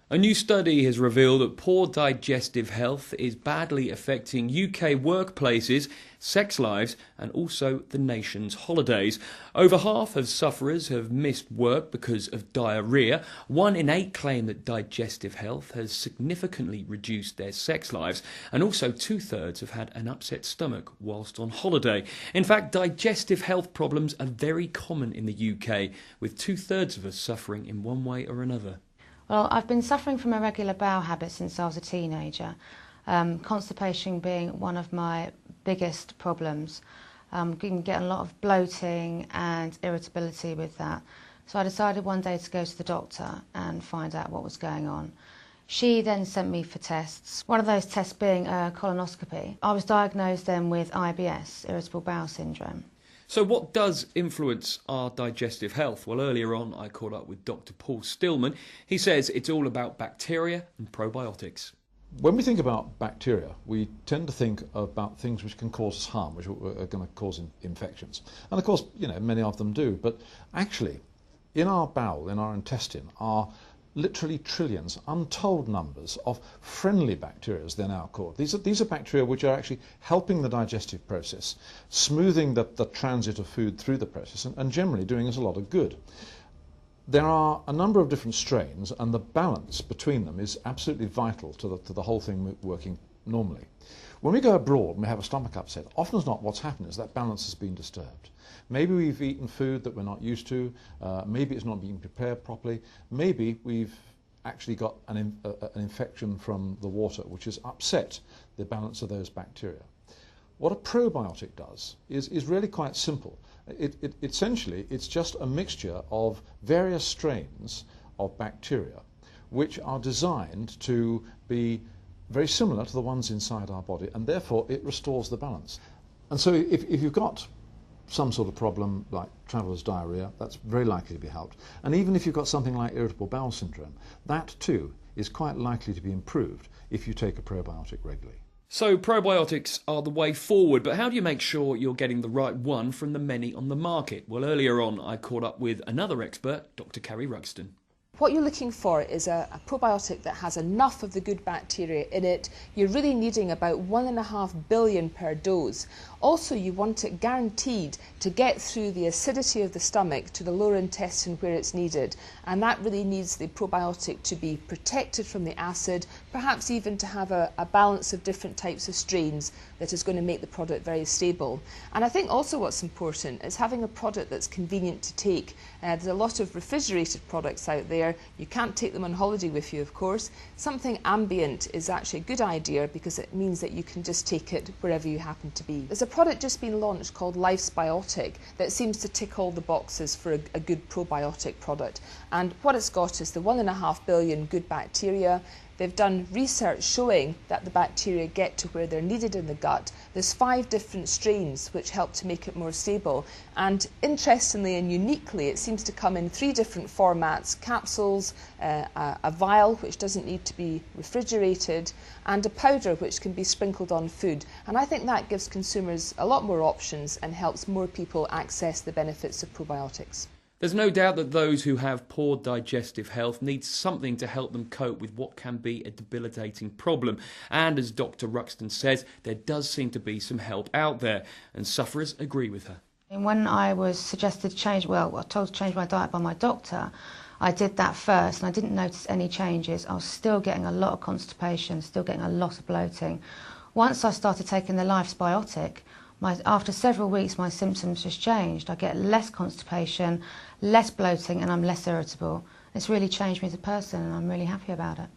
A new study has revealed that poor digestive health is badly affecting UK workplaces, sex lives and also the nation's holidays. Over half of sufferers have missed work because of diarrhoea. 1 in 8 claim that digestive health has significantly reduced their sex lives, and also 2/3 have had an upset stomach whilst on holiday. In fact, digestive health problems are very common in the UK, with 2/3 of us suffering in one way or another. Well, I've been suffering from irregular bowel habits since I was a teenager, constipation being one of my biggest problems. You can get a lot of bloating and irritability with that. So I decided one day to go to the doctor and find out what was going on. She then sent me for tests, one of those tests being a colonoscopy. I was diagnosed then with IBS, irritable bowel syndrome. So what does influence our digestive health? Well, earlier on I caught up with Dr. Paul Stillman. He says it's all about bacteria and probiotics. When we think about bacteria, we tend to think about things which can cause us harm, which are going to cause infections. And of course, many of them do. But actually, in our bowel, in our intestine, are literally trillions, untold numbers of friendly bacteria, as they're now called. These are bacteria which are actually helping the digestive process, smoothing the transit of food through the process, and generally doing us a lot of good. There are a number of different strains, and the balance between them is absolutely vital to the whole thing working normally. When we go abroad and we have a stomach upset, often as not what's happened is that balance has been disturbed. Maybe we've eaten food that we're not used to, maybe it's not being prepared properly, maybe we've actually got an infection from the water which has upset the balance of those bacteria. What a probiotic does is really quite simple. Essentially, it's just a mixture of various strains of bacteria which are designed to be very similar to the ones inside our body, and therefore it restores the balance. And so if you've got some sort of problem like traveller's diarrhoea, that's very likely to be helped. And even if you've got something like irritable bowel syndrome, that too is quite likely to be improved if you take a probiotic regularly. So probiotics are the way forward, but how do you make sure you're getting the right one from the many on the market? Well, earlier on I caught up with another expert, Dr. Carrie Ruxton. What you're looking for is a probiotic that has enough of the good bacteria in it. You're really needing about 1.5 billion per dose. Also, you want it guaranteed to get through the acidity of the stomach to the lower intestine where it's needed. And that really needs the probiotic to be protected from the acid, perhaps even to have a balance of different types of strains that is going to make the product very stable. And I think also what's important is having a product that's convenient to take. There's a lot of refrigerated products out there. You can't take them on holiday with you, of course. Something ambient is actually a good idea because it means that you can just take it wherever you happen to be. There's a product just been launched called Lifes-Biotic that seems to tick all the boxes for a good probiotic product. And what it's got is the 1.5 billion good bacteria. They've done research showing that the bacteria get to where they're needed in the gut. There's 5 different strains which help to make it more stable. And interestingly and uniquely, it seems to come in 3 different formats: capsules, a vial which doesn't need to be refrigerated, and a powder which can be sprinkled on food. And I think that gives consumers a lot more options and helps more people access the benefits of probiotics. There's no doubt that those who have poor digestive health need something to help them cope with what can be a debilitating problem. And as Dr. Ruxton says, there does seem to be some help out there, and sufferers agree with her. And when I was suggested to change, told to change my diet by my doctor, I did that first and I didn't notice any changes. I was still getting a lot of constipation, still getting a lot of bloating. Once I started taking the Lifes-Biotic, after several weeks my symptoms just changed. I get less constipation, less bloating, and I'm less irritable. It's really changed me as a person and I'm really happy about it.